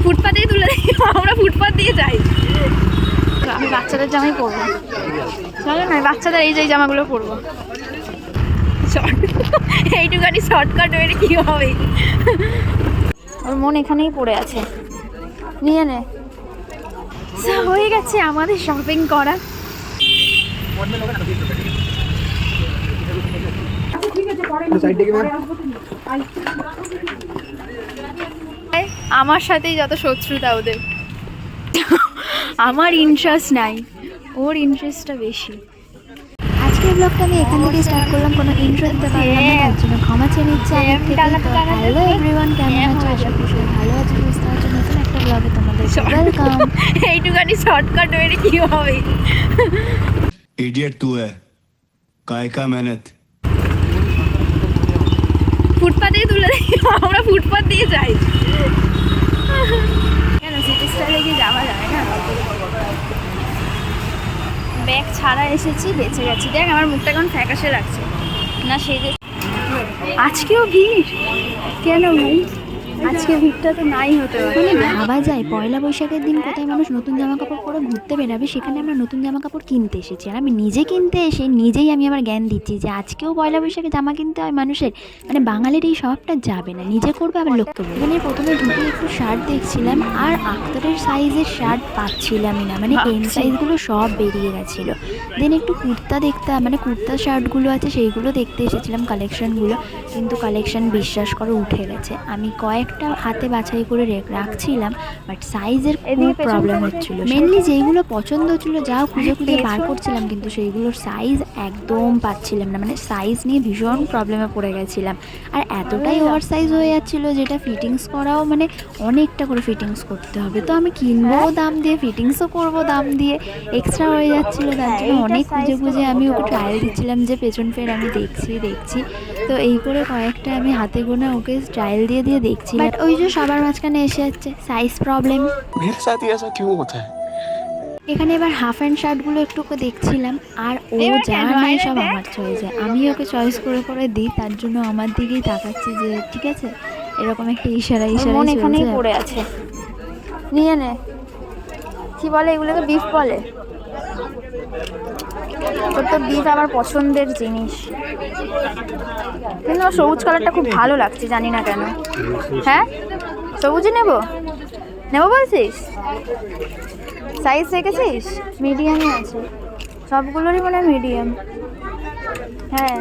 ফুটপাতেই তুলে দিই, আমরা ফুটপাত দিয়ে যাই। আমি বাচ্চাদের জামাই পরবো, চলো না বাচ্চাদের এই যে জামাগুলো পরবো। এইটুখানি শর্টকাট হয়ে কি হবে, ওর মন এখানেই পড়ে আছে, নিয়ে নে। হয়ে গেছে আমাদের শপিং করা। আমার সাথেই যত শত্রুতা ওদের, আমার ইন্টারেস্ট নাই, ওর ইন্টারেস্টটা বেশি। আজকের ব্লগটা আমি এখান থেকে স্টার্ট করলাম, কোনো ইন্ট্রো দিতে পারলাম না, তার জন্য ক্ষমা চেয়ে নিচ্ছি আগের থেকে। হ্যালো এভরিওয়ান, কেমন আছো? আশা করি সবাই ভালো আছো, সুস্থ আছো। নতুন একটা ব্লগে তোমাদের ওয়েলকাম। এইটুখানি শর্টকাট হয়ে কি হবে। इडियट तू है, काय का मेहनत। ফুটপাতেই তুলে দিই, আমরা ফুটপাত দিয়ে যাই। কেন সিটি স্টাইলে কি যাওয়া যায় না? ব্যাগ ছাড়া এসেছি, বেঁচে গেছি। দেখ আমার মুখটা কেমন ফ্যাকাশে লাগছে না, সেই যে আজকেও ভিড় কেন ভাই? আজকে ভিড়টা তো নাই হতে পারে। মানে ভাবা যায় পয়লা বৈশাখের দিন কোথায় মানুষ নতুন জামা কাপড় পরে ঘুরতে বেরাবে, সেখানে আমরা নতুন জামা কাপড় কিনতে এসেছি। আর আমি নিজে কিনতে এসে নিজেই আমি আমার জ্ঞান দিচ্ছি যে আজকেও পয়লা বৈশাখে জামা কিনতে হয় মানুষের। মানে বাঙালির এই স্বভাবটা যাবে না, নিজে করবে আবার লোককে বলবে। মানে প্রথমে ঢুকে একটু শার্ট দেখছিলাম, আর আক্তারের সাইজের শার্ট পাচ্ছিলামই না, মানে এম সাইজগুলো সব বেরিয়ে গেছিলো। দেন একটু কুর্তা দেখতাম, মানে কুর্তা শার্টগুলো আছে সেইগুলো দেখতে এসেছিলাম, কালেকশানগুলো। কিন্তু কালেকশান বিশ্বাস করে উঠে গেছে। আমি কয়েকটা হাতে বাছাই করে রাখছিলাম, বাট সাইজের খুব প্রবলেম হচ্ছিল। মেনলি যেইগুলো পছন্দ ছিল যাও খুঁজে খুঁজে বার করছিলাম, কিন্তু সেইগুলোর সাইজ একদম পাচ্ছিলাম না। মানে সাইজ নিয়ে ভীষণ প্রবলেমে পড়ে গেছিলাম। আর এতটাই ওভার সাইজ হয়ে যাচ্ছিলো যেটা ফিটিংস করাও মানে অনেকটা করে ফিটিংস করতে হবে। তো আমি কিনবো দাম দিয়ে, ফিটিংসও করবো দাম দিয়ে, এক্সট্রা হয়ে যাচ্ছিলো। তার জন্য অনেক খুঁজে খুঁজে আমি ওকে ট্রায়াল দিচ্ছিলাম যে পেছন ফের আমি দেখছি। তো এই করে কয়েকটা আমি হাতে গোনা ওকে ট্রায়াল দিয়ে দেখছি। বাট ওই যে সবার মাঝখানে এসে যাচ্ছে সাইজ প্রবলেম। मेरे साथ ही ऐसा क्यों होता है? এখানে এবার হাফ অ্যান্ড শার্টগুলো একটু ওকে দেখছিলাম, আর ও যা নেয় সব আমার চয়েসে। আমি ওকে চয়েস করে দিই, তার জন্য আমার দিকেই তাকাচ্ছি যে ঠিক আছে, এরকম একটা ইশারা মন এখানেই পড়ে আছে, নিয়ে নে। কি বলে এগুলোকে? বিফ বলে। তোর তো বিফ আমার পছন্দের জিনিস, কিন্তু সবুজ কালারটা খুব ভালো লাগছে, জানি না কেন। হ্যাঁ সবুজই নেবো বলছিস? সাইজ রেখেছিস? মিডিয়ামই আছে সবগুলোরই, মনে হয় মিডিয়াম। হ্যাঁ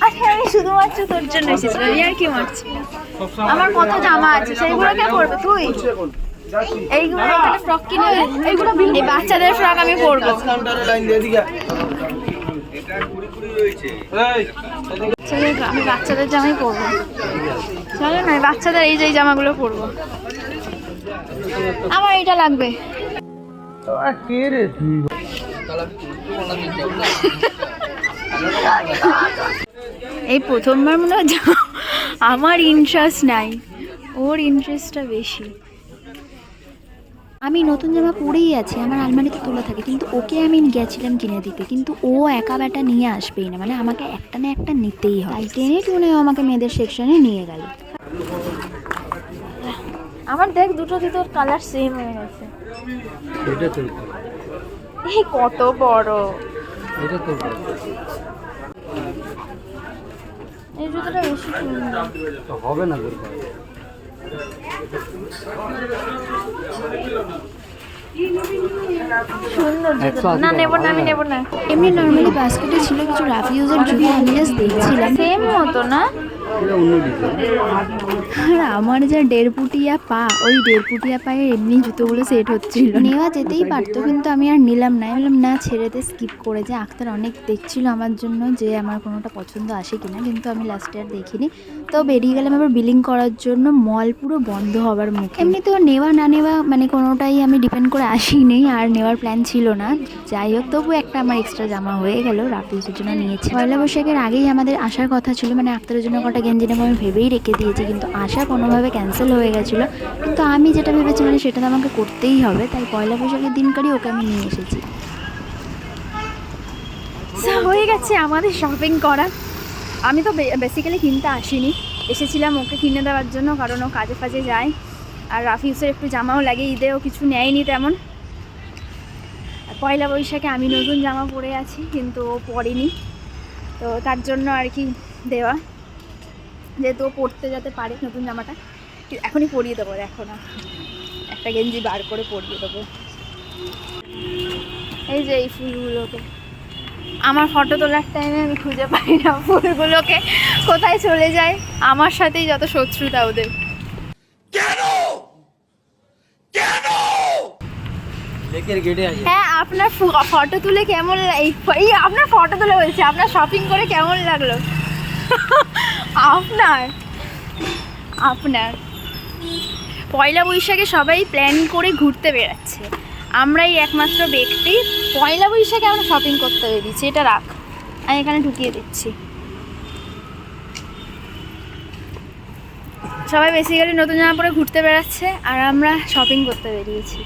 আচ্ছা, আমি শুধুমাত্র তোর জন্য এসেছিলাম, আমি আর কি মারছি। আমার কত জামা আছে, সেইগুলো কে পরবে তুই? এইগুলো এখানে ফ্রক কিনে, এইগুলো এই বাচ্চাদের ফ্রক আমি পরবো। আমি বাচ্চাদের জামাই পরবো, চলো না বাচ্চাদের এই যে জামাগুলো পরবো। আমার এইটা লাগবে। এই প্রথমবার মনে হয় আমার ইন্টারেস্ট নাই, ওর ইন্টারেস্টটা বেশি। আমি নতুন জামা পরেই আছি, আমার আলমারিতে তোলা থাকে, কিন্তু ওকে আমি গেছিলাম কিনে দিতে, কিন্তু ও একা বেটা নিয়ে আসবেই না, মানে আমাকে একটা না একটা নিতেই হয়। তাই টেনে টুনে আমাকে মেয়েদের সেকশনে নিয়ে গেল। আমার দেখ দুটো কালার সেম হয়ে গেছে। এই কত বড়, এই জুতোটা বেশি সুন্দর হবে না। সুন্দর না, নেবো না, আমি নেবো না। এমনি নর্মালি বাস্কেটে ছিল কিছু রাফ ইউজের জুতো, আমি জাস্ট দেখছিলাম। সেম মতো না, আর আমার যা 1.5 ফুটিয়া পা, ওই 1.5 ফুটিয়া পায়ের এমনি জুতোগুলো সেট হচ্ছিল। নেওয়া যেতেই পারতো, কিন্তু আমি আর নিলাম না। বললাম না, ছেড়ে দিয়ে স্কিপ করে যে আক্তার অনেক দেখছিল আমার জন্য যে আমার কোনোটা পছন্দ আসে কিনা, কিন্তু আমি লাস্টে আর দেখিনি। তো বেরিয়ে গেলাম আবার বিলিং করার জন্য, মল পুরো বন্ধ হবার মুখে। এমনিতেও নেওয়া না নেওয়া মানে কোনোটাই আমি ডিপেন্ড করে আসিনি, আর নেওয়ার প্ল্যান ছিল না। যাই হোক, তবু একটা আমার এক্সট্রা জামা হয়ে গেল, রাফ ইউজের জন্য নিয়েছি। পয়লা বৈশাখের আগেই আমাদের আসার কথা ছিল, মানে আক্তারের জন্য কটা গেঞ্জি নেবো আমি ভেবেই রেখে দিয়েছি, কিন্তু আসা কোনোভাবে ক্যান্সেল হয়ে গেছিলো। কিন্তু আমি যেটা ভেবেছি মানে সেটা তো আমাকে করতেই হবে, তাই পয়লা বৈশাখের দিনকারই ওকে আমি নিয়ে এসেছি। হয়ে গেছে আমাদের শপিং করা। আমি তো বেসিক্যালি কিনতে আসিনি, এসেছিলাম ওকে কিনে দেওয়ার জন্য, কারণ ও কাজে ফাজে যায়। আর রাফিউসের একটু জামাও লাগে, ঈদেও কিছু নেয়নি তেমন। আর পয়লা বৈশাখে আমি নতুন জামা পরে আছি, কিন্তু ও পরেনি, তো তার জন্য আর কি দেওয়া, যেহেতু ও পরতে যাতে পারে নতুন জামাটা। এখনই পরিয়ে দেবো, দেখো না, একটা গেঞ্জি বার করে পরিয়ে দেবো। এই যে এই ফুলগুলোকে আমার ফটো তোলার টাইমে আমি খুঁজে পাই না, ফুলগুলোকে কোথায় চলে যায়। আমার সাথেই যত শত্রুতা ওদের। হ্যাঁ, আপনার ফটো তুলে কেমন এই আপনার ফটো তুলে বলছি, আপনার শপিং করে কেমন লাগলো? আপনার পয়লা বৈশাখে সবাই প্ল্যান করে ঘুরতে বেড়াচ্ছে, আমরাই একমাত্র ব্যক্তি পয়লা বৈশাখে আমরা শপিং করতে বেরিয়েছি। এটা রাখ, আমি এখানে ঢুকিয়ে দিচ্ছি। সবাই বেসিক্যালি নতুন জামা পরে ঘুরতে বেড়াচ্ছে, আর আমরা শপিং করতে বেরিয়েছি।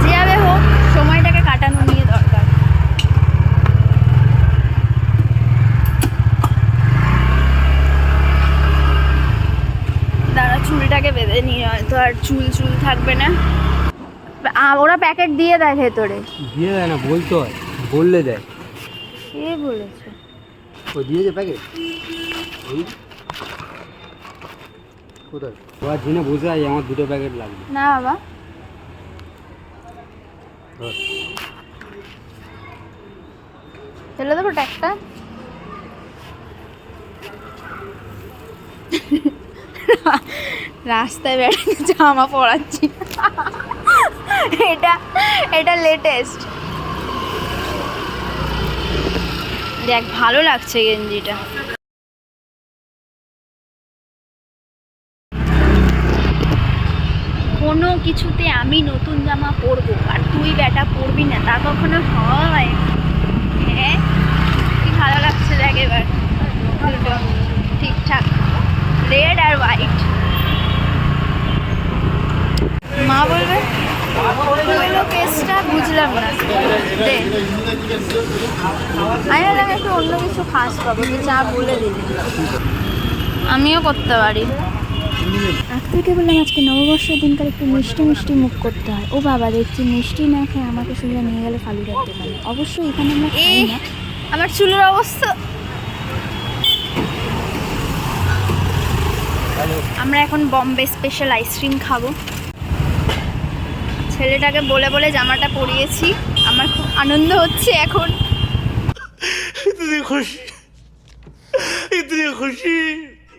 যেভাবে হোক সময়টাকে কাটানো নিয়ে দরকার। দাঁড়া, চুলটাকে বেঁধে নিয়ে, হয়তো আর চুল থাকবে না। ওরা প্যাকেট দিয়ে দেয় ভেতরে। দিয়ে দেয় না, বলতে হয়, বললে দেয়। কে বলেছে? ও দিয়েছে প্যাকেট। ওই কোথায় ওরা জেনে বসে আছে আমার 2টো প্যাকেট লাগবে। না বাবা, ধর। ফেলে দেবো ট্যাগটা। রাস্তায় বেড়াতে জামা পরাচ্ছি, এটা লেটেস্ট। দেখ, ভালো লাগছে গেঞ্জিটা। কোনো কিছুতে আমি নতুন জামা পরবো আর তুই বেটা পরবি না, তা কখনো হয়? হ্যাঁ, কি ভালো লাগছে দেখ এবার, দুটো ঠিকঠাক, রেড আর হোয়াইট। মা বলবে হইলো কেসটা, বুঝলাম না। দে, আমি বললাম একটু অন্য কিছু খাস পাবো, তুই চা বলে দিলি। আমিও করতে পারি। আজকে বললাম আজকে নববর্ষের দিনকার একটু মিষ্টি মিষ্টি মুখ করতে হয়। ও বাবা, দেখছি মিষ্টি না খেয়ে আমাকে সোজা নিয়ে গেলে ফালুদার দোকানে। অবশ্যই এখানে আমরা খাই না। আমার চুলের অবস্থা। আমরা এখন বম্বে স্পেশাল আইসক্রিম খাবো। ছেলেটাকে বলে বলে জামাটা পরিয়েছি, আমার খুব আনন্দ হচ্ছে এখন।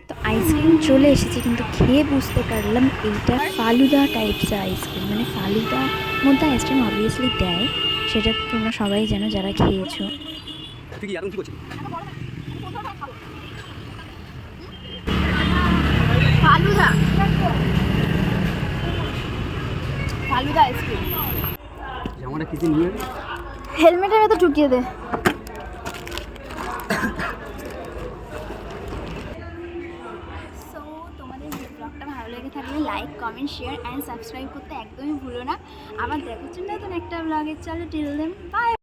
তো আইসক্রিম চলে এসেছে, কিন্তু খেয়ে বুঝতে পারলাম এইটা ফালুদা টাইপসের আইসক্রিম। মানে ফালুদার মধ্যে আইসক্রিম অবভিয়াসলি দেয়, সেটা তোমরা সবাই জানো যারা খেয়েছো। তুই কি এখন কি করছিস? ফালুদা আইসক্রিম। জামাটা কিছু নিয়ে হেলমেটের ভেতর ঢুকিয়ে দে। তোমাদের ব্লগটা ভালো লেগে থাকলে like, comment, share and subscribe করতে একদমই ভুলো না। আবার দেখার জন্য নতুন একটা ব্লগে। চলো, টিল দেন, বাই।